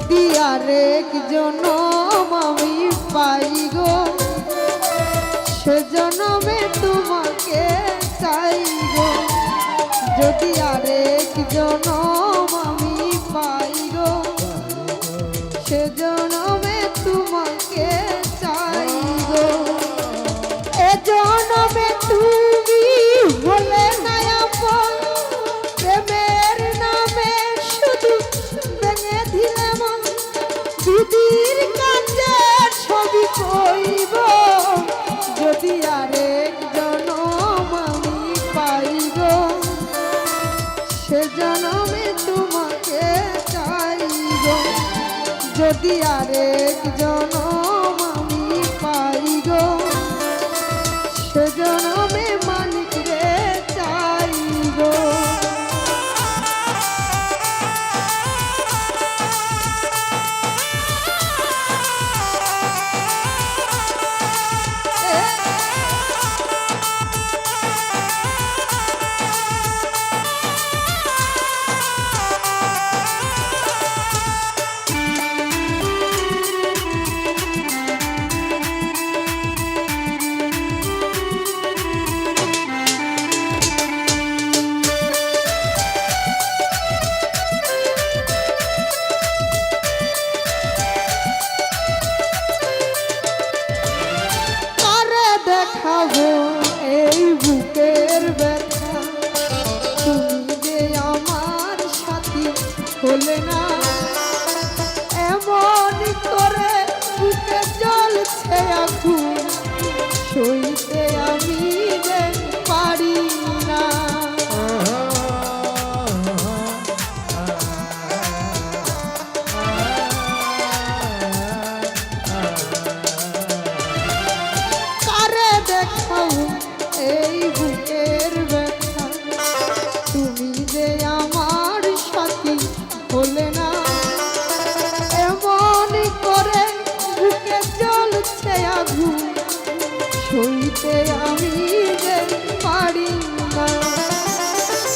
যদি আরেক জনম আমি পাই গো, সে জনমে তোমাকে চাই গো। যদি আরেক জনম আমি পাই গো, সে জনমে তোমাকে চাই গো। এ জনমে তুমি হলে না আপন, প্রেমের নামে শুধু ভেঙে দিলে মন। দিদির কাছে ছবি কইব, যদি আরেক জনম আমি পাই গো, সে জনমে তোমাকে চাই গো। যদি আরেক জনম আমি পাই গো, সে জনমে মানিক রে চাই গো। দেখাবো এই বুকের ব্যথা, তুমি যে আমার সাথী হলে না। এমন করে বুকে জ্বলছে আগুন, সইতে আমি যে পারি না। এই বুকের ব্যথা, তুমি যে আমার সাথী হলে না। এমন করে বুকে জ্বলছে আগুন, সইতে আমি যে পারি না।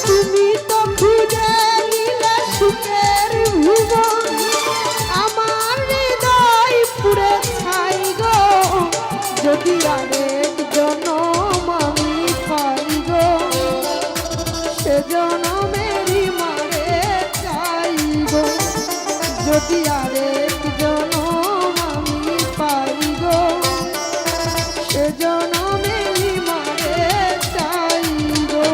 তুমি তো খুঁজে নিলে সুখের ভুবন, আমার হৃদয় পুড়ে ছাই গো। যদি আরেক জনম আমি পাই গো, সে জনমেরই মারে চাই গো। যদি আরেক জনম আমি পাই গো, সে জনমেরই মারে চাই গো।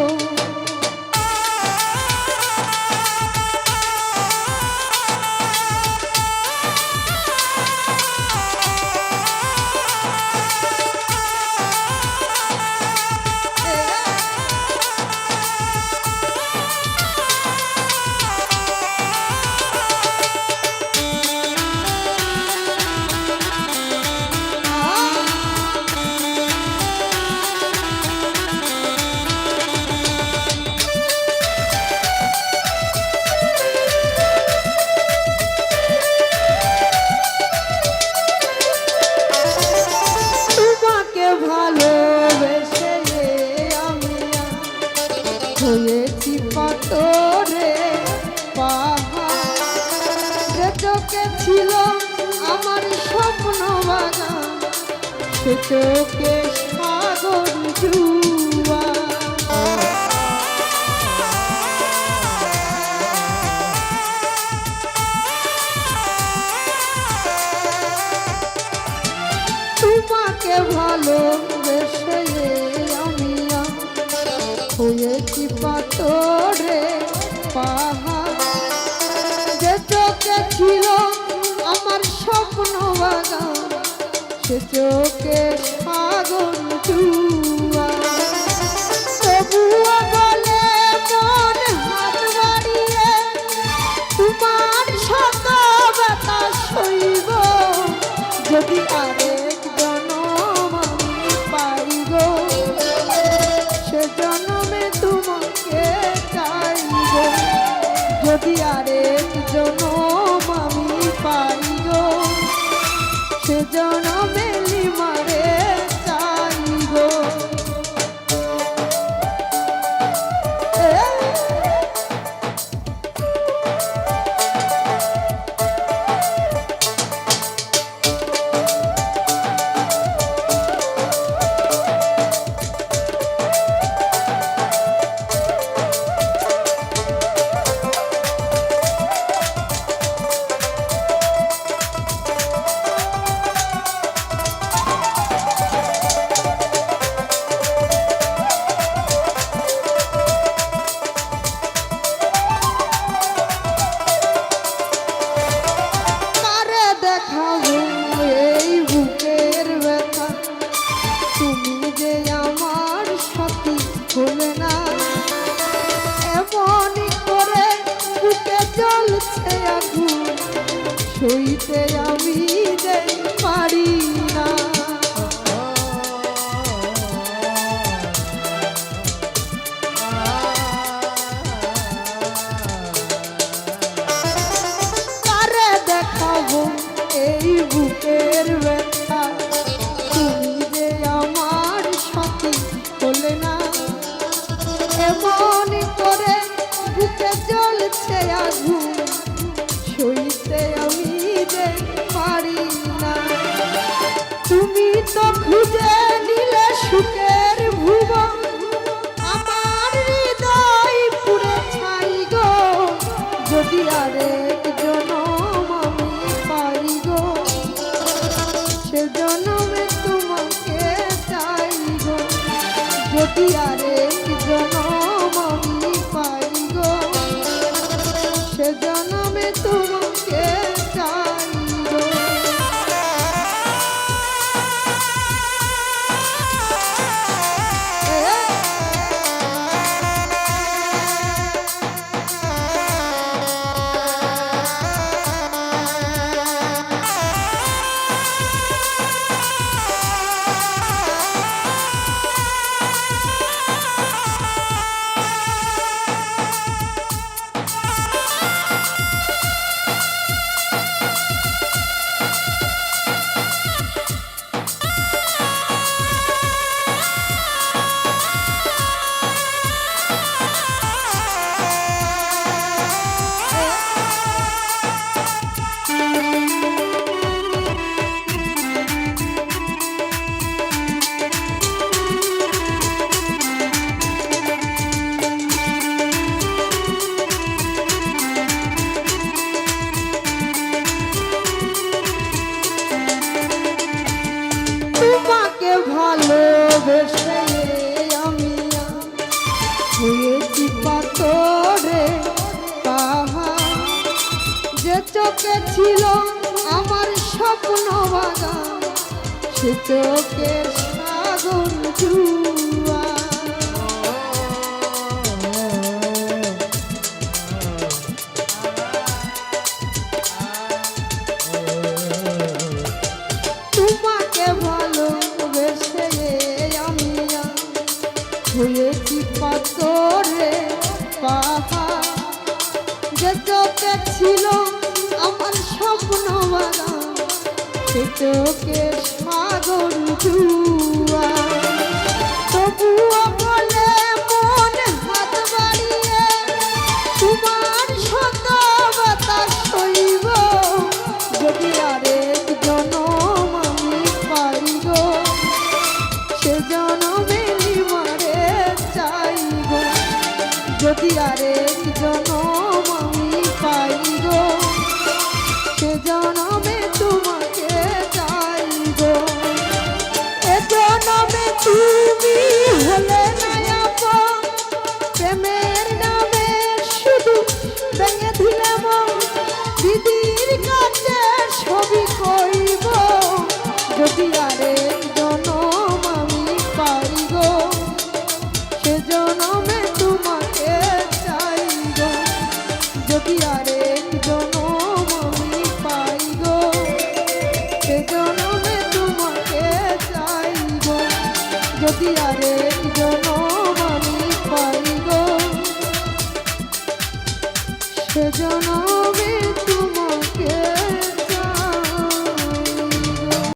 ভালোবেসে আমি হয়েছি পাথরে পাহাড়। যে চোখে ছিল আমার স্বপ্ন বাগান, সে চোখে সাগর জুয়া। তোমাকে ভালোবেসে আমি হয়েছি পাথরে পাহাড়। যে চোখে ছিল আমার স্বপ্ন বাগান, সে চোখে সাগর জুয়া। তবুও বলে মন হাত বাড়িয়ে, তোমার শত ব্যথা সইব। যদি আরেক জনম আমি পাই গো, সে জনমে তোমাকে চাই গো। যদি আরেক জনম আমি পাই গো, সে জনমে লিমারে চাই গো। জ্বলছে আগুন সইতে আমি যে পারি না। কারে দেখাবো এই বুকের ব্যথা, তুমি যে আমার সাথী হলে না। এমন করে বুকে জ্বলছে আগুন সইতে আমি যে পারি না। তুমি তো খুঁজে নিলে সুখের ভুবন, আমার হৃদয় পুড়ে ছাই গো। যদি আরেক জনম আমি পাই গো, সে জনমে তোমাকে চাই গো। যদি আরেক জনম আমি পাই গো, সে জনমে তোমাকে চাই গো। তোমাকে ভালোবেসে আমি হয়েছি পাথরে পাহাড়। যে চোখে ছিল আমার স্বপ্ন বাগান, সে চোখে সাগর জুয়া। তোমাকে ভালোবেসে আমি হয়েছি পাথরে পাহাড়। যে চোখে ছিল আমার স্বপ্ন বাগান, সে চোখে সাগর জুয়া। তবুও বলে মন হাত বাড়িয়ে তোমার শত বাতাস সইব। যদি আরেক জনম আমি পাই গো, সে জনমে নিমারে চাইব। যদি আরেক জনম আমি পাই গো, সে জনমে তোমাকে চাইব। এ জনমে তুমি হলে না আপন, প্রেমের নামে শুধু ভেঙে দিলে মন। দিদির কাছে ছবি কইব। যদি আরেক জনম আমি পাই গো, সে জনমে তোমাকে চাইব। যদি আরেক জনম আমি পাই গো, সে জনমে তোমাকে চাইব। যদি আরেক জনম আমি পাই গো, সে জনমে